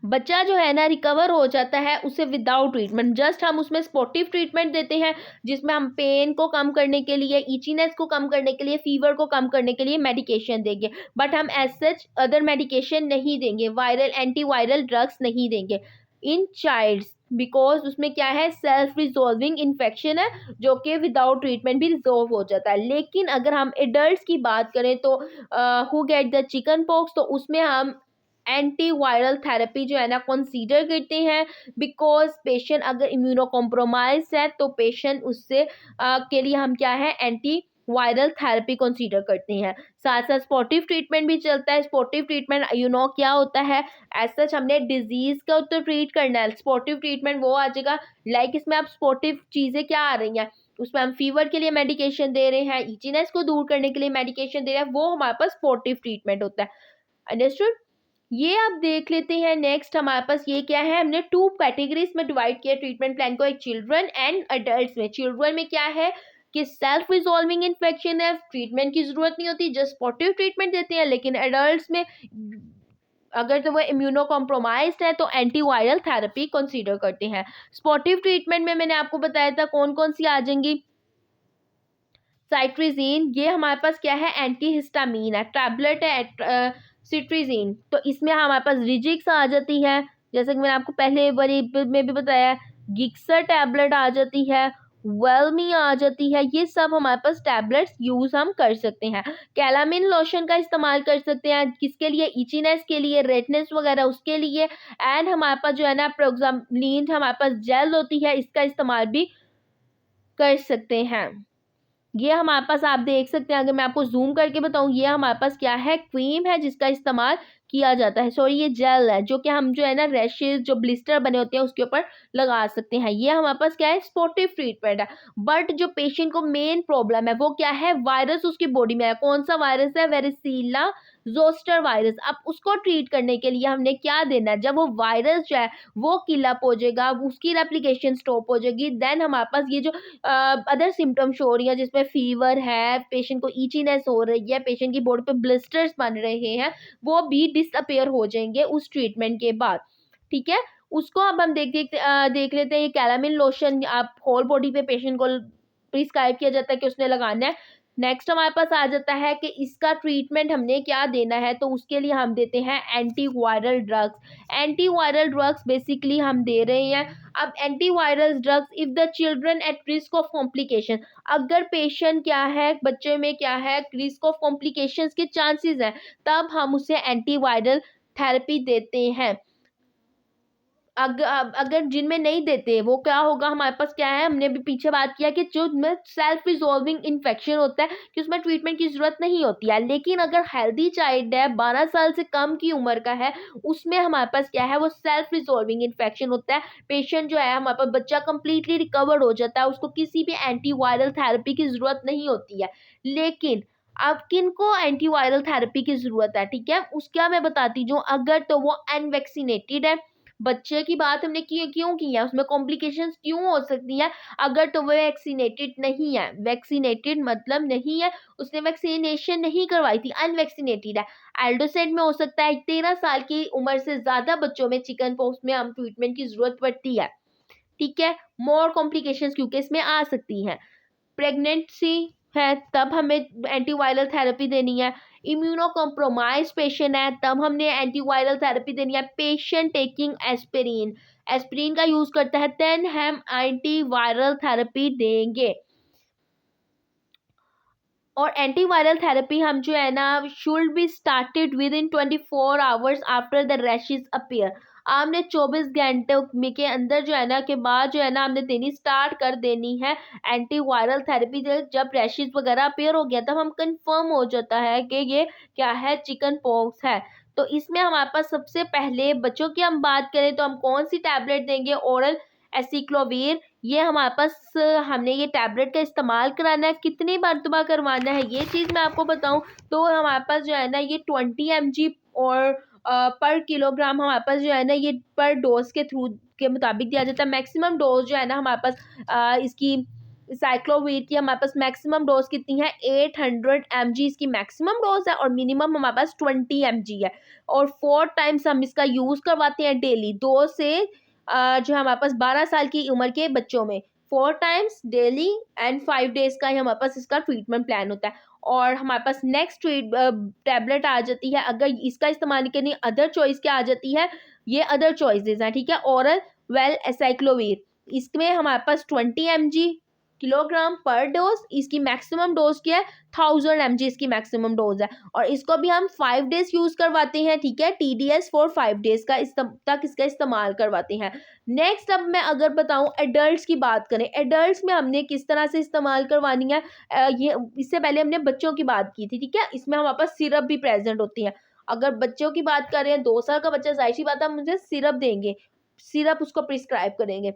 बच्चा जो है ना रिकवर हो जाता है उससे विदाउट ट्रीटमेंट। जस्ट हम उसमें स्पोर्टिव ट्रीटमेंट देते हैं जिसमें हम पेन को कम करने के लिए, इचीनेस को कम करने के लिए, फीवर को कम करने के लिए मेडिकेशन देंगे, बट हम एज सच अदर मेडिकेशन नहीं देंगे, वायरल एंटी वायरल ड्रग्स नहीं देंगे इन चाइल्ड्स, बिकॉज उसमें क्या है, सेल्फ रिजॉल्विंग इन्फेक्शन है जो कि विदाउट ट्रीटमेंट भी रिजॉल्व हो जाता है। लेकिन अगर हम एडल्ट की बात करें तो who get the chicken pox, तो उसमें हम एंटी वायरल थेरेपी जो है ना कंसीडर करते हैं, बिकॉज पेशेंट अगर इम्यूनो कॉम्प्रोमाइज है तो पेशेंट उससे के लिए हम क्या है, एंटी वायरल थेरेपी कंसीडर करते हैं। साथ साथ स्पोर्टिव ट्रीटमेंट भी चलता है। स्पोर्टिव ट्रीटमेंट क्या होता है, एज सच हमने डिजीज को तो ट्रीट करना है, स्पोर्टिव ट्रीटमेंट वो आ जाएगा लाइक इसमें अब स्पोर्टिव चीज़ें क्या आ रही हैं, उसमें हम फीवर के लिए मेडिकेशन दे रहे हैं, इचीनेस को दूर करने के लिए मेडिकेशन दे रहे हैं, वो हमारे पास स्पोर्टिव ट्रीटमेंट होता है। अंडरस्टूड। ये आप देख लेते हैं। नेक्स्ट हमारे पास ये क्या है, हमने 2 कैटेगरीज में डिवाइड किया ट्रीटमेंट प्लान को, एक चिल्ड्रन एंड अडल्ट्स में। चिल्ड्रन में क्या है कि सेल्फ रिजॉल्विंग इन्फेक्शन है, ट्रीटमेंट की जरूरत नहीं होती, जस्ट स्पोर्टिव ट्रीटमेंट देते हैं। लेकिन अडल्ट्स में अगर तो वो इम्यूनो कॉम्प्रोमाइज्ड है तो एंटी वायरल थेरेपी कंसीडर करते हैं। स्पोर्टिव ट्रीटमेंट में मैंने आपको बताया था कौन कौन सी आ जाएंगी। साइट्रिजीन, ये हमारे पास क्या है, एंटी हिस्टामीन है, टैबलेट है सिट्रीजीन, तो इसमें हमारे पास रिजिक्स आ जाती है, जैसे कि मैंने आपको पहले वाली में भी बताया, गिक्सर टैबलेट आ जाती है, वेलमी आ जाती है, ये सब हमारे पास टैबलेट्स यूज हम कर सकते हैं। कैलामिन लोशन का इस्तेमाल कर सकते हैं, किसके लिए, इचीनेस के लिए, रेडनेस वगैरह उसके लिए। एंड हमारे पास जो है ना प्रोग्रामलीन हमारे पास जेल होती है, इसका इस्तेमाल भी कर सकते हैं। ये हमारे पास आप देख सकते हैं, अगर मैं आपको जूम करके बताऊं, ये हमारे पास क्या है, क्रीम है जिसका इस्तेमाल किया जाता है, सॉरी ये जेल है जो कि हम जो है ना रैशेज जो ब्लिस्टर बने होते हैं उसके ऊपर लगा सकते हैं। ये हमारे पास क्या है, स्पोर्टिव ट्रीटमेंट है। बट जो पेशेंट को मेन प्रॉब्लम है वो क्या है, वायरस उसकी बॉडी में है। कौन सा वायरस है, वेरिसीला जोस्टर वायरस। अब उसको ट्रीट करने के लिए हमने क्या देना है, जब वो वायरस जो है वो किल अप हो जाएगा, उसकी रेप्लिकेशन स्टॉप हो जाएगी, देन हमारे पास ये जो अदर सिम्टम्स शो हो रही है जिसमें फीवर है, पेशेंट को ईचीनेस हो रही है, पेशेंट की बॉडी पे ब्लिस्टर्स बन रहे हैं, वो भी डिसअपेयर हो जाएंगे उस ट्रीटमेंट के बाद। ठीक है, उसको अब हम देख लेते हैं। ये कैलामिन लोशन आप होल बॉडी पे पेशेंट को प्रिस्क्राइब किया जाता है कि उसने लगाना है। नेक्स्ट हमारे पास आ जाता है कि इसका ट्रीटमेंट हमने क्या देना है, तो उसके लिए हम देते हैं anti viral drugs. Anti viral drugs basically हम दे रहे हैं। अब anti viral drugs if the children at risk of complication, अगर पेशेंट क्या है, बच्चे में क्या है, रिस्क ऑफ कॉम्प्लिकेशंस के चांसेस हैं, तब हम उसे एंटी वायरल थेरेपी देते हैं। अगर जिनमें नहीं देते वो क्या होगा, हमारे पास क्या है, हमने अभी पीछे बात किया कि जो में सेल्फ रिजॉल्विंग इन्फेक्शन होता है कि उसमें ट्रीटमेंट की जरूरत नहीं होती है। लेकिन अगर हेल्दी चाइल्ड है, 12 साल से कम की उम्र का है, उसमें हमारे पास क्या है, वो सेल्फ रिजॉल्विंग इन्फेक्शन होता है। पेशेंट जो है हमारे पास बच्चा कंप्लीटली रिकवर्ड हो जाता है, उसको किसी भी एंटी वायरल थेरेपी की जरूरत नहीं होती है। लेकिन अब किन को एंटी वायरल थेरेपी की जरूरत है, ठीक है, उसका मैं बताती हूँ। अगर तो वो अनवैक्सीनेटेड है, बच्चे की बात हमने क्यों की है, उसमें कॉम्प्लिकेशंस क्यों हो सकती हैं, अगर तो वो वैक्सीनेटेड नहीं है, वैक्सीनेटेड मतलब नहीं है उसने वैक्सीनेशन नहीं करवाई थी, अनवैक्सीनेटेड है। एल्डोसेट में हो सकता है, 13 साल की उम्र से ज्यादा बच्चों में चिकन पॉक्स में हम ट्रीटमेंट की जरूरत पड़ती है। ठीक है, मोर कॉम्प्लिकेशंस क्योंकि इसमें आ सकती हैं। प्रेगनेंसी है तब हमें एंटीवायरल थेरेपी देनी है। इम्यूनो कॉम्प्रोमाइज पेशेंट है तब हमने एंटीवायरल थेरेपी देनी है। पेशेंट टेकिंग एस्पिरिन, एस्पिरिन का यूज करता है, देन हम एंटीवायरल थेरेपी देंगे। और एंटीवायरल थेरेपी हम जो है ना should be started with in 24 hours after the rashes appear. आपने 24 घंटे में के अंदर जो है ना के बाद जो है ना हमने देनी स्टार्ट कर देनी है एंटीवायरल थेरेपी। जब रैशेस वगैरह अपीयर हो गया तब हम कंफर्म हो जाता है कि ये क्या है, चिकन पॉक्स है। तो इसमें हमारे पास सबसे पहले बच्चों की हम बात करें तो हम कौन सी टैबलेट देंगे, ओरल एसिक्लोवीर। ये हमारे पास हमने ये टैबलेट का इस्तेमाल कराना है, कितनी मरतबा करवाना है ये चीज़ मैं आपको बताऊं तो हमारे पास जो है ना ये 20 mg और पर किलोग्राम हमारे पास जो है ना ये पर डोज के थ्रू के मुताबिक दिया जाता है। मैक्सिमम डोज जो है ना हमारे पास इसकी साइक्लोवीर की हमारे पास मैक्सिमम डोज कितनी है, 800 mg इसकी मैक्सिमम डोज है और मिनिमम हमारे पास 20 mg है। और 4 टाइम्स हम इसका यूज़ करवाते हैं डेली, 2 से जो हमारे पास 12 साल की उम्र के बच्चों में 4 टाइम्स डेली एंड 5 डेज का ही हमारे पास इसका ट्रीटमेंट प्लान होता है। और हमारे पास नेक्स्ट टैबलेट आ जाती है, अगर इसका इस्तेमाल करनी अदर चॉइस क्या आ जाती है, ये अदर चॉइसेस हैं, ठीक है। ओरल वेल एसाइक्लोवीर, इसमें हमारे पास 20 mg किलोग्राम पर डोज, इसकी मैक्सिमम डोज क्या है 1000 mg इसकी मैक्सिमम डोज है। और इसको भी हम 5 डेज यूज करवाते हैं, ठीक है, TDS फॉर 5 डेज का तक इसका इस्तेमाल करवाते हैं। नेक्स्ट अब मैं अगर बताऊं एडल्ट्स की बात करें, एडल्ट्स में हमने किस तरह से इस्तेमाल करवानी है, ये इससे पहले हमने बच्चों की बात की थी, ठीक है। इसमें हमारे पास सिरप भी प्रेजेंट होती है। अगर बच्चों की बात करें, 2 साल का बच्चा, जाहिर सी बात है हम मुझे सिरप देंगे, सिरप उसको प्रिस्क्राइब करेंगे।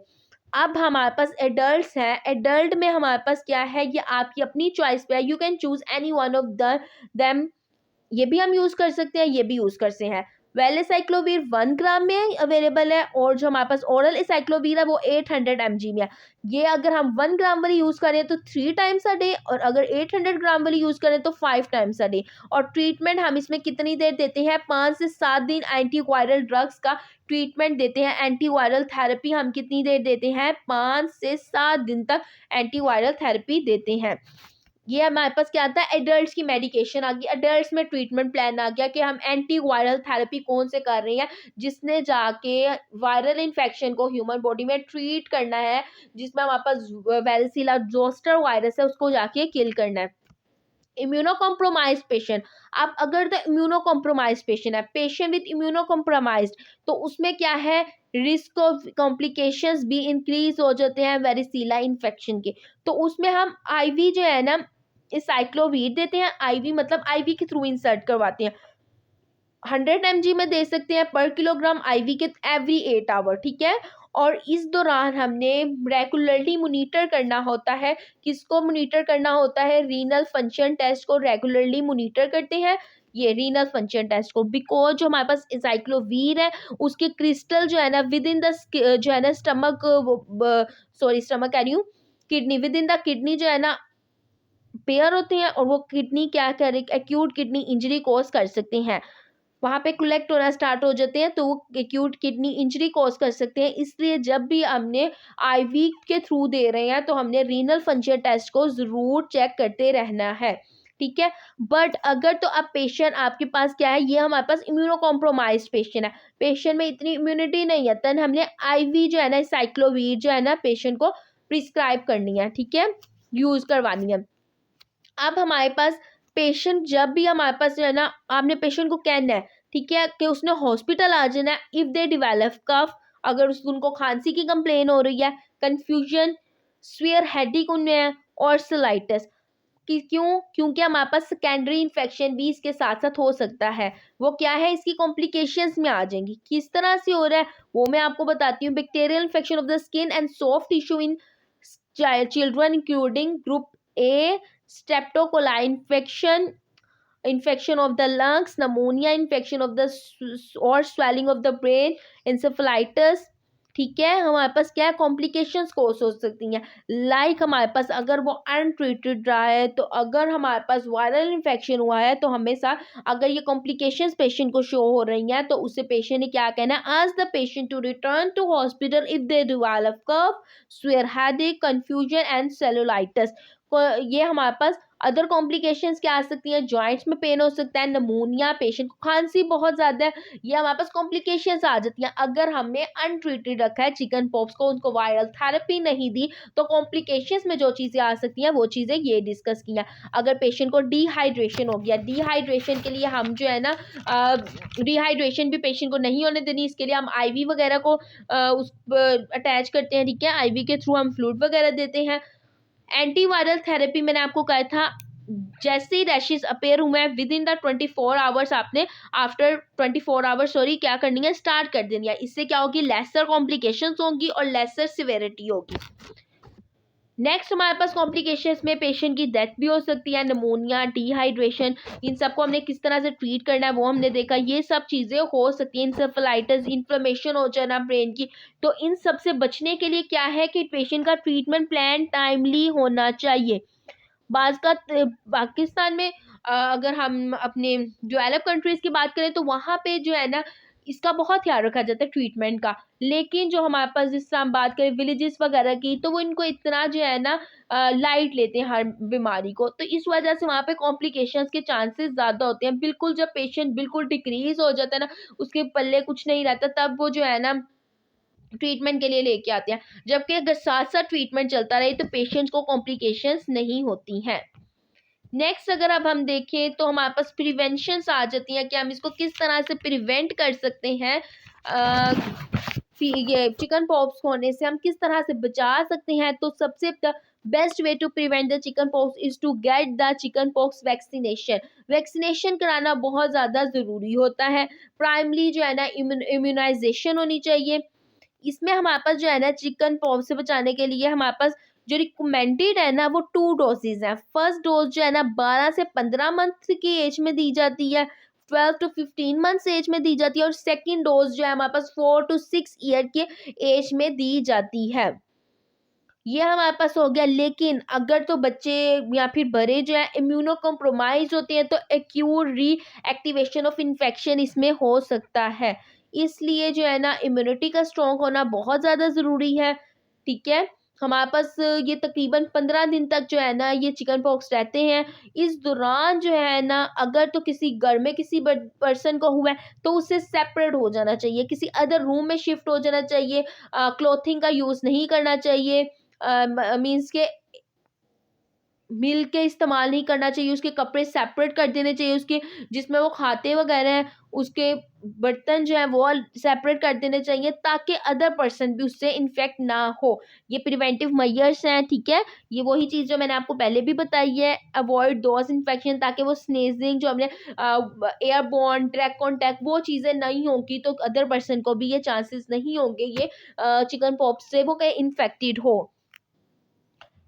अब हमारे पास एडल्ट्स हैं, एडल्ट में हमारे पास क्या है, ये आपकी अपनी चॉइस पे है, you can choose any one of them, ये भी हम यूज़ कर सकते हैं, ये भी यूज़ कर सकते हैं। वेल एसाइक्लोवीर 1 ग्राम में अवेलेबल है और जो हमारे पास ओरल एसाइक्लोवीर है वो 800 mg में है। ये अगर हम 1 ग्राम वाली यूज़ करें तो 3 टाइम्स अ डे, और अगर 800 ग्राम वाली यूज़ करें तो 5 टाइम्स अ डे। और ट्रीटमेंट हम इसमें कितनी देर देते हैं, 5 से 7 दिन एंटीवायरल ड्रग्स का ट्रीटमेंट देते हैं। एंटीवायरल थेरेपी हम कितनी देर देते हैं, 5 से 7 दिन तक एंटीवायरल थेरेपी देते हैं। ये हमारे पास क्या आता है, एडल्ट्स की मेडिकेशन आ गई, एडल्ट्स में ट्रीटमेंट प्लान आ गया कि हम एंटी वायरल थेरेपी कौन से कर रहे हैं, जिसने जाके वायरल इन्फेक्शन को ह्यूमन बॉडी में ट्रीट करना है, जिसमें हमारे पास वेरिसिला जोस्टर वायरस है उसको जाके किल करना है। इम्यूनो कॉम्प्रोमाइज पेशेंट, अब अगर द इम्यूनो कॉम्प्रोमाइज पेशेंट है, पेशेंट विद इम्यूनो कॉम्प्रोमाइज, तो उसमें क्या है, रिस्क ऑफ कॉम्प्लिकेशंस भी इंक्रीज हो जाते हैं वेरिसिला इन्फेक्शन के। तो उसमें हम आईवी जो है ना, इस साइक्लोवीर देते हैं, आईवी मतलब आईवी के थ्रू इंसर्ट करवाते हैं। 100 mg में दे सकते हैं पर किलोग्राम आईवी के एवरी 8 आवर, ठीक है। और इस दौरान हमने रेगुलरली मोनीटर करना होता है, किसको मोनीटर करना होता है, रीनल फंक्शन टेस्ट को रेगुलरली मोनीटर करते हैं, ये रीनल फंक्शन टेस्ट को, बिकॉज जो हमारे पास साइक्लोवीर है उसके क्रिस्टल जो है ना विद इन द जो है ना स्टमक, सॉरी स्टमक कह रही हूँ, kidney, with in the kidney जो है ना पेयर होते हैं, और वो किडनी क्या करे, एक्यूट किडनी इंजरी कॉज कर सकते हैं, वहाँ पे कलेक्ट होना स्टार्ट हो जाते हैं, तो वो एक्यूट किडनी इंजरी कॉज कर सकते हैं। इसलिए जब भी हमने आईवी के थ्रू दे रहे हैं तो हमने रीनल फंक्शन टेस्ट को ज़रूर चेक करते रहना है, ठीक है। बट अगर तो अब पेशेंट आपके पास क्या है, ये हमारे पास इम्यूनो कॉम्प्रोमाइज पेशेंट है, पेशेंट में इतनी इम्यूनिटी नहीं है, तब हमने आईवी जो है ना साइक्लोवीर जो है ना पेशेंट को प्रिस्क्राइब करनी है, ठीक है, यूज़ करवानी है। अब हमारे पास पेशेंट, जब भी हमारे पास जो है ना, आपने पेशेंट को कहना है, ठीक है, कि उसने हॉस्पिटल आ जाना है इफ़ दे डिवेलप कफ, अगर उनको खांसी की कंप्लेन हो रही है, कन्फ्यूजन, स्वेयर हेडेक उनमें है, और सलाइटिस, कि क्योंकि हमारे पास सेकेंडरी इन्फेक्शन भी इसके साथ साथ हो सकता है। वो क्या है, इसकी कॉम्प्लिकेशंस में आ जाएंगी, किस तरह से हो रहा है वो मैं आपको बताती हूँ। Bacterial infection of the skin and soft tissue in children including group A, streptococcal infection, infection of the lungs, pneumonia, infection of the or swelling of the brain, encephalitis, ठीक है। हमारे पास क्या है, कॉम्प्लिकेशंस कोर्स हो सकती हैं, like हमारे पास अगर वो अनट्रीटेड रहा है, तो अगर हमारे पास वायरल इन्फेक्शन हुआ है तो हमेशा अगर ये कॉम्प्लिकेशंस पेशेंट को शो हो रही हैं तो उससे पेशेंट ने क्या कहना है, आज the patient to return to hospital if they develop cough, severe headache, confusion and cellulitis. ये हमारे पास अदर कॉम्प्लिकेशंस क्या आ सकती हैं, जॉइंट्स में पेन हो सकता है, नमोनिया, पेशेंट को खांसी बहुत ज़्यादा है, ये हमारे पास कॉम्प्लिकेशंस आ जाती हैं। अगर हमने अनट्रीटेड रखा है चिकन पॉक्स को, उनको वायरल थेरेपी नहीं दी, तो कॉम्प्लिकेशंस में जो चीज़ें आ सकती हैं वो चीज़ें ये डिस्कस की हैं। अगर पेशेंट को डिहाइड्रेशन हो गया, डिहाइड्रेशन के लिए हम जो है ना, डिहाइड्रेशन भी पेशेंट को नहीं होने देनी, इसके लिए हम आईवी वगैरह को उस अटैच करते हैं, ठीक है, आईवी के थ्रू हम फ्लूइड वगैरह देते हैं। एंटीवायरल थेरेपी मैंने आपको कहा था, जैसे ही रैशेस अपेयर हुए हैं विद इन द 24 आवर्स, आपने आफ्टर 24 आवर्स सॉरी क्या करनी है, स्टार्ट कर देनी है। इससे क्या होगी, लेसर कॉम्प्लिकेशंस होंगी और लेसर सिवेरिटी होगी। नेक्स्ट हमारे पास कॉम्प्लिकेशंस में पेशेंट की डेथ भी हो सकती है, निमोनिया, डिहाइड्रेशन, इन सबको हमने किस तरह से ट्रीट करना है वो हमने देखा। ये सब चीज़ें हो सकती हैं, इंसेफेलाइटिस, इन्फ्लेमेशन हो जाना ब्रेन की। तो इन सब से बचने के लिए क्या है कि पेशेंट का ट्रीटमेंट प्लान टाइमली होना चाहिए। बाज़ का पाकिस्तान में अगर हम अपने डेवलप कंट्रीज़ की बात करें तो वहाँ पे जो है ना इसका बहुत ख्याल रखा जाता है ट्रीटमेंट का। लेकिन जो हमारे पास जिस तरह हम बात करें विलेजेस वगैरह की, तो वो इनको इतना जो है ना लाइट लेते हैं हर बीमारी को। तो इस वजह से वहाँ पे कॉम्प्लिकेशंस के चांसेस ज़्यादा होते हैं। बिल्कुल जब पेशेंट बिल्कुल डिक्रीज़ हो जाता है ना, उसके पल्ले कुछ नहीं रहता, तब वो जो है ना ट्रीटमेंट के लिए लेके आते हैं। जबकि अगर साथ-साथ ट्रीटमेंट चलता रहे तो पेशेंट्स को कॉम्प्लिकेशंस नहीं होती हैं। नेक्स्ट अगर अब हम देखें तो हमारे पास प्रिवेंशंस आ जाती हैं कि हम इसको किस तरह से प्रिवेंट कर सकते हैं। ये चिकन पॉक्स होने से हम किस तरह से बचा सकते हैं। तो सबसे best way to prevent the chicken pox is to get the chicken pox vaccination. Vaccination कराना बहुत ज़्यादा ज़रूरी होता है। प्राइमरी जो है ना इम्यूनाइजेशन होनी चाहिए। इसमें हमारे पास जो है ना चिकन पॉक्स से बचाने के लिए हमारे पास जो रिकमेंडेड है ना वो 2 डोजेज़ हैं। फर्स्ट डोज़ जो है ना 12 से 15 मंथ की एज में दी जाती है, 12 टू 15 मंथ्स एज में दी जाती है, और सेकंड डोज़ जो है हमारे पास 4 टू 6 ईयर के एज में दी जाती है। ये हमारे पास हो गया। लेकिन अगर तो बच्चे या फिर बड़े जो है इम्यूनो कॉम्प्रोमाइज होते हैं तो एक्यूट रीएक्टिवेशन ऑफ इन्फेक्शन इसमें हो सकता है। इसलिए जो है ना इम्यूनिटी का स्ट्रॉन्ग होना बहुत ज़्यादा ज़रूरी है। ठीक है, हमारे पास ये तकरीबन 15 दिन तक जो है ना ये चिकन पॉक्स रहते हैं। इस दौरान जो है ना अगर तो किसी घर में किसी पर्सन को हुआ है तो उससे सेपरेट हो जाना चाहिए, किसी अदर रूम में शिफ्ट हो जाना चाहिए। क्लोथिंग का यूज़ नहीं करना चाहिए। मीन्स के मिल के इस्तेमाल नहीं करना चाहिए, उसके कपड़े सेपरेट कर देने चाहिए, उसके जिसमें वो खाते वगैरह हैं उसके बर्तन जो हैं वो सेपरेट कर देने चाहिए, ताकि अदर पर्सन भी उससे इन्फेक्ट ना हो। ये प्रिवेंटिव मेजर्स हैं, ठीक है। ये वही चीज़ जो मैंने आपको पहले भी बताई है, अवॉइड दोज इन्फेक्शन, ताकि वो स्नेजिंग जो हमने एयरबॉर्न, डायरेक्ट कॉन्टैक्ट, वो चीज़ें नहीं होंगी तो अदर पर्सन को भी ये चांसेस नहीं होंगे ये चिकन पॉक्स से वो कहीं इन्फेक्टेड हो।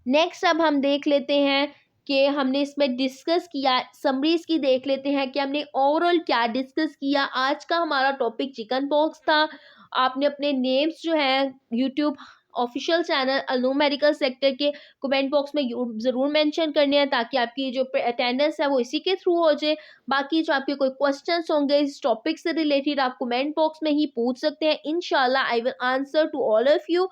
नेक्स्ट अब हम देख लेते हैं कि हमने इसमें डिस्कस किया, समरी इसकी देख लेते हैं कि हमने ओवरऑल क्या डिस्कस किया। आज का हमारा टॉपिक चिकन पॉक्स था। आपने अपने नेम्स जो हैं यूट्यूब ऑफिशियल चैनल अलूम मेडिकल सेक्टर के कमेंट बॉक्स में ज़रूर मेंशन करने हैं, ताकि आपकी जो अटेंडेंस है वो इसी के थ्रू हो जाए। बाकी जो आपके कोई क्वेश्चंस होंगे इस टॉपिक से रिलेटेड आप कमेंट बॉक्स में ही पूछ सकते हैं। इंशाल्लाह I will answer to all of you.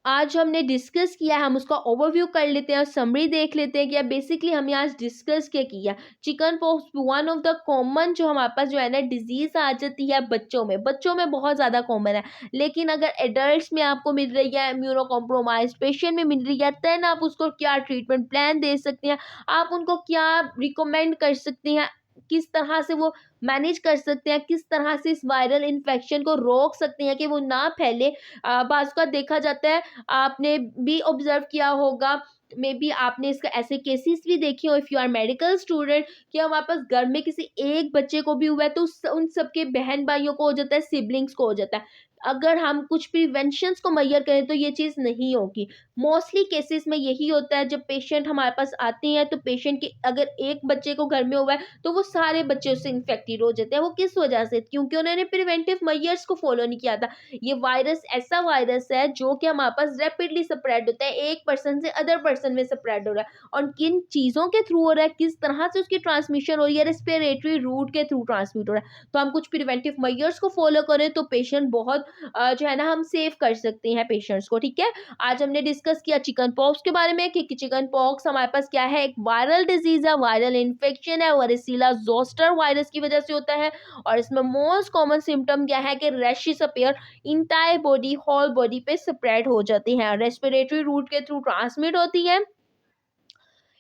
आज हमने डिस्कस किया है, हम उसका ओवरव्यू कर लेते हैं और समरी देख लेते हैं कि बेसिकली हमने आज डिस्कस क्या किया। Chicken pox one of the common जो हमारे पास जो है ना डिजीज़ आ जाती है बच्चों में बहुत ज़्यादा कॉमन है। लेकिन अगर एडल्ट्स में आपको मिल रही है, इम्यूनो कॉम्प्रोमाइज पेशेंट में मिल रही है, देन आप उसको क्या ट्रीटमेंट प्लान दे सकते हैं, आप उनको क्या रिकमेंड कर सकते हैं, किस तरह से वो मैनेज कर सकते हैं, किस तरह से इस वायरल इन्फेक्शन को रोक सकते हैं कि वो ना फैले। बाज़ का देखा जाता है, आपने भी ऑब्जर्व किया होगा, मे बी आपने इसका ऐसे केसेस भी देखे हो, if you are medical student, कि हमारे पास घर में किसी एक बच्चे को भी हुआ है तो उन सबके बहन भाइयों को हो जाता है, सिबलिंग्स को हो जाता है। अगर हम कुछ प्रिवेंशंस को मैयर करें तो ये चीज़ नहीं होगी। मोस्टली केसेस में यही होता है, जब पेशेंट हमारे पास आते हैं तो पेशेंट के अगर एक बच्चे को घर में हुआ है तो वो सारे बच्चे उससे इन्फेक्टेड हो जाते हैं। वो किस वजह से? क्योंकि उन्होंने प्रिवेंटिव मेजर्स को फॉलो नहीं किया था। ये वायरस ऐसा वायरस है जो कि हमारे पास रैपिडली स्प्रेड होता है, एक पर्सन से अदर पर्सन में स्प्रेड हो रहा है, और किन चीज़ों के थ्रू हो रहा है, किस तरह से उसकी ट्रांसमिशन हो रही है, रेस्पिरेटरी रूट के थ्रू ट्रांसमिट हो रहा है। तो हम कुछ प्रिवेंटिव मेजर्स को फॉलो करें तो पेशेंट बहुत जो है ना हम सेव कर सकते हैं पेशेंट्स को, ठीक है। आज हमने डिस्कस किया चिकन पॉक्स के बारे में कि चिकन पॉक्स हमारे पास क्या है, एक वायरल डिजीज है, वायरल इन्फेक्शन है, वारिसिला जोस्टर वायरस की वजह से होता है। और इसमें मोस्ट कॉमन सिम्टम क्या है कि rashes appear entire body, whole body पे स्प्रेड हो जाती हैं, रेस्पिरेटरी रूट के थ्रू ट्रांसमिट होती है।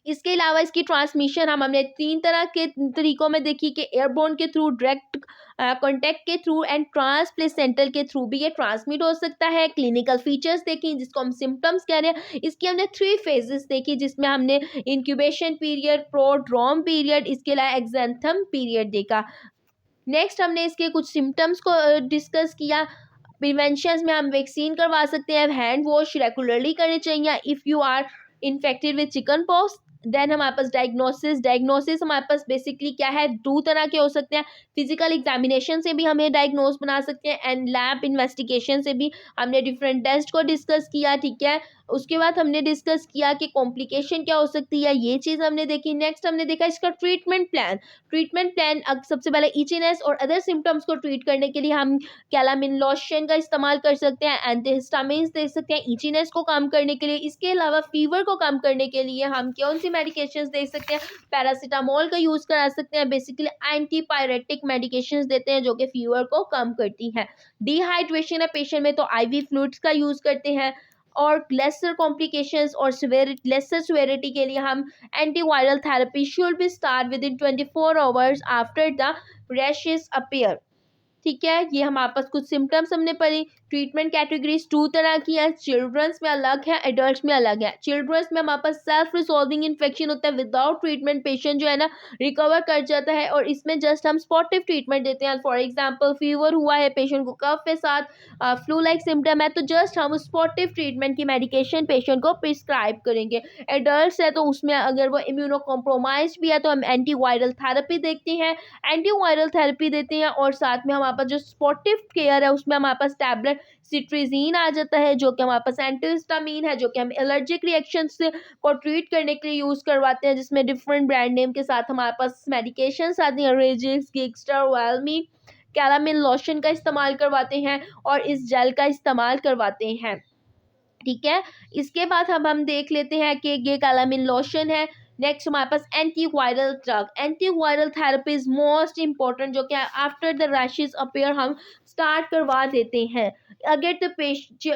इसके अलावा इसकी ट्रांसमिशन हमने 3 तरह के तरीकों में देखी कि एयरबोर्न के थ्रू, डायरेक्ट कॉन्टैक्ट के थ्रू, एंड ट्रांसप्लेसेंटल के थ्रू भी ये ट्रांसमिट हो सकता है। क्लिनिकल फीचर्स देखी जिसको हम सिम्टम्स कह रहे हैं, इसकी हमने 3 फेजेस देखी, जिसमें हमने इंक्यूबेशन पीरियड, प्रोड्रोम पीरियड, इसके अलावा एक्जेंथम पीरियड देखा। नेक्स्ट हमने इसके कुछ सिम्टम्स को डिस्कस किया। प्रिवेंशन में हम वैक्सीन करवा सकते हैं, हैंड वॉश रेगुलरली करने चाहिए। If you are infected with chicken pox, then हमारे पास डायग्नोसिस हमारे पास बेसिकली क्या है, 2 तरह के हो सकते हैं। फिजिकल एग्जामिनेशन से भी हमें डायग्नोस बना सकते हैं एंड लैब इन्वेस्टिगेशन से भी। हमने डिफरेंट टेस्ट को डिस्कस किया, ठीक है। उसके बाद हमने डिस्कस किया कि कॉम्प्लिकेशन क्या हो सकती है, ये चीज़ हमने देखी। नेक्स्ट हमने देखा इसका ट्रीटमेंट प्लान। अब सबसे पहले इचीनेस और अदर सिम्टम्स को ट्रीट करने के लिए हम कैलामिन लोशन का इस्तेमाल कर सकते हैं, एंटीहिस्टामिन्स दे सकते हैं इचीनेस को कम करने के लिए। इसके अलावा फीवर को कम करने के लिए हम कौन सी मेडिकेशंस दे सकते हैं, पैरासीटामोल का यूज़ करा सकते हैं। बेसिकली एंटीपायरेटिक मेडिकेशंस देते हैं जो कि फीवर को कम करती हैं। डिहाइड्रेशन है पेशेंट में तो आईवी फ्लूइड्स का यूज़ करते हैं। और लेसर कॉम्प्लिकेशंस और लेसर सिवियरिटी के लिए हम antiviral therapy should be start with in 24 hours after the rashes appear, ठीक है। ये हमारे पास कुछ सिम्टम्स हमने पढ़ी। ट्रीटमेंट कैटेगरीज 2 तरह की है, चिल्ड्रंस में अलग है, एडल्ट्स में अलग है। चिल्ड्रंस में हमारे पास सेल्फ रिजॉल्विंग इन्फेक्शन होता है, विदाउट ट्रीटमेंट पेशेंट जो है ना रिकवर कर जाता है, और इसमें जस्ट हम स्पॉटिव ट्रीटमेंट देते हैं। फॉर एग्जाम्पल फीवर हुआ है, पेशेंट को कफ के साथ फ्लू लाइक सिम्टम है, तो जस्ट हम स्पॉटिव ट्रीटमेंट की मेडिकेशन पेशेंट को प्रिस्क्राइब करेंगे। एडल्ट्स है तो उसमें अगर वो इम्यूनो कॉम्प्रोमाइज भी है तो हम एंटीवायरल थेरेपी देखते हैं, देते हैं। और साथ में हमारे पास जो स्पॉटिव केयर है उसमें हमारे पास टैबलेट सिट्रीजीन आ जाता है जो कि हमारे पास एंटीहिस्टामिन है, जो कि हम एलर्जिक रिएक्शन से को ट्रीट करने के लिए यूज़ करवाते हैं, जिसमें डिफरेंट ब्रांड नेम के साथ हमारे पास मेडिकेशंस आती हैं, रेजिक्स, गिक्स्टर, वेलमी। कैलामिन लोशन का इस्तेमाल करवाते हैं और इस जेल का इस्तेमाल करवाते हैं, ठीक है। इसके बाद अब हम देख लेते हैं कि ये कैलामिन लोशन है। नेक्स्ट हमारे पास antiviral therapy is most important, जो कि आफ्टर द रैशेस अपीयर हम स्टार्ट करवा देते हैं। अगर तो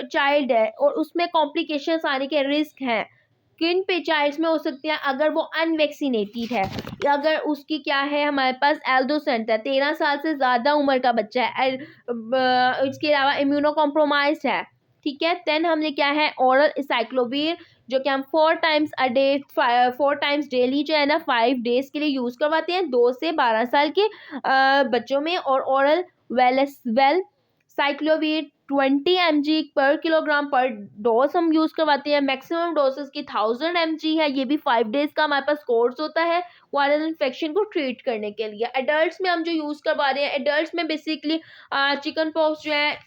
चाइल्ड है और उसमें कॉम्प्लिकेशंस आने के रिस्क हैं, किन पे चाइल्ड्स में हो सकते हैं, अगर वो अनवैक्सीनेटेड है, अगर उसकी क्या है हमारे पास एल्डोसेंट है, 13 साल से ज़्यादा उम्र का बच्चा है, इसके अलावा इम्यूनो कॉम्प्रोमाइज है, ठीक है। देन हमने क्या है ओरल साइक्लोवीर, जो कि हम 4 times a day 4 times daily जो है ना 5 डेज के लिए यूज़ करवाते हैं 2 से 12 साल के बच्चों में। और ओरल वेल साइक्लोवीर 20 mg पर किलोग्राम पर डोज हम यूज़ करवाते हैं। मैक्सिमम डोसेस की 1000 mg है, ये भी 5 डेज का हमारे पास कोर्स होता है वायरल इन्फेक्शन को ट्रीट करने के लिए। एडल्ट्स में हम जो यूज़ करवा रहे हैं, एडल्ट्स में बेसिकली चिकन पॉक्स जो है,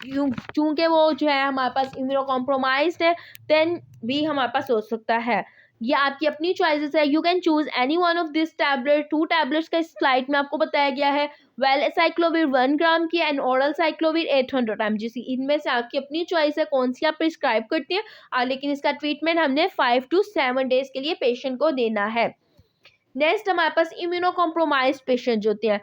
चूँकि वो जो है हमारे पास इम्यूनो कॉम्प्रोमाइज्ड है, देन भी हमारे पास हो सकता है। ये आपकी अपनी चॉइसेस है, you can choose any one of this tablet. 2 tablets का इस स्लाइड में आपको बताया गया है, वेल साइक्लोवीर 1 ग्राम की एंड ओरल साइक्लोवीर 800 mg। इनमें से आपकी अपनी चॉइस है कौन सी आप प्रिस्क्राइब करते हैं, लेकिन इसका ट्रीटमेंट हमने 5 to 7 डेज के लिए पेशेंट को देना है। नेक्स्ट हमारे पास इम्यूनो कॉम्प्रोमाइज पेशेंट जो होते हैं,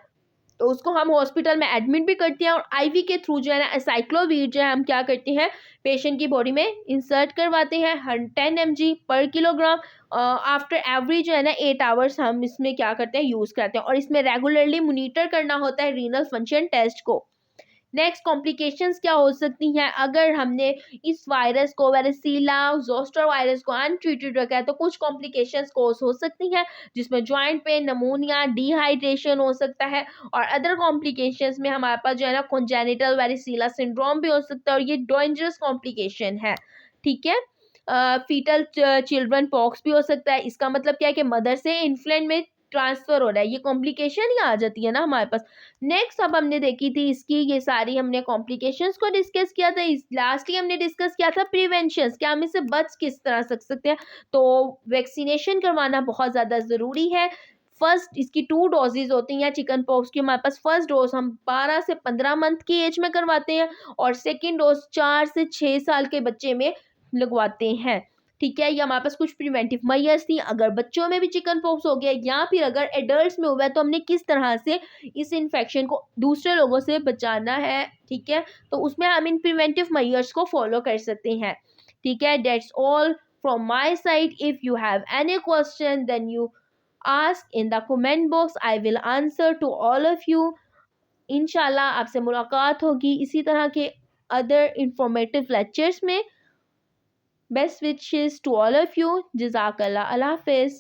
तो उसको हम हॉस्पिटल में एडमिट भी करते हैं और आईवी के थ्रू जो है ना साइक्लोवीर जो है हम क्या करते हैं पेशेंट की बॉडी में इंसर्ट करवाते हैं 10 mg पर किलोग्राम। आफ्टर एवरी जो है ना 8 आवर्स हम इसमें क्या करते हैं यूज़ करते हैं, और इसमें रेगुलरली मॉनिटर करना होता है रीनल फंक्शन टेस्ट को। नेक्स्ट कॉम्प्लिकेशंस क्या हो सकती हैं, अगर हमने इस वायरस को वेरिसीला जोस्टर वायरस को अनट्रीटेड रखा है तो कुछ कॉम्प्लिकेशंस कोज हो सकती हैं, जिसमें जॉइंट पेन, नमोनिया, डिहाइड्रेशन हो सकता है। और अदर कॉम्प्लिकेशंस में हमारे पास जो है ना कॉन्जेनिटल वेरिसीला सिंड्रोम भी हो सकता है, और ये डेंजरस कॉम्प्लिकेशन है, ठीक है। फीटल चिल्ड्रन पॉक्स भी हो सकता है, इसका मतलब क्या है कि मदर से इन्फ्लुएंट में ट्रांसफर हो रहा है, ये कॉम्प्लिकेशन ही आ जाती है ना हमारे पास। नेक्स्ट अब हमने देखी थी इसकी ये सारी हमने कॉम्प्लिकेशंस को डिस्कस किया था। इस लास्टली हमने डिस्कस किया था प्रिवेंशन, क्या हम इससे बच किस तरह सकते हैं। तो वैक्सीनेशन करवाना बहुत ज़्यादा ज़रूरी है। फर्स्ट इसकी 2 डोजेज होती हैं चिकन पॉक्स की, हमारे पास फर्स्ट डोज हम 12 से 15 मंथ की एज में करवाते हैं और सेकेंड डोज 4 से 6 साल के बच्चे में लगवाते हैं, ठीक है। ये हमारे पास कुछ प्रिवेंटिव मेजर्स थी। अगर बच्चों में भी चिकन पॉक्स हो गया या फिर अगर एडल्ट्स में हुआ है तो हमने किस तरह से इस इन्फेक्शन को दूसरे लोगों से बचाना है, ठीक है। तो उसमें हम इन प्रिवेंटिव मेजर्स को फॉलो कर सकते हैं, ठीक है। That's all from my side. If you have any question then you ask in the comment box, I will answer to all of you. इंशाल्लाह आपसे मुलाकात होगी इसी तरह के अदर इंफॉर्मेटिव लेक्चर्स में। Best wishes to all of you. Jazakallah. Allah Hafiz.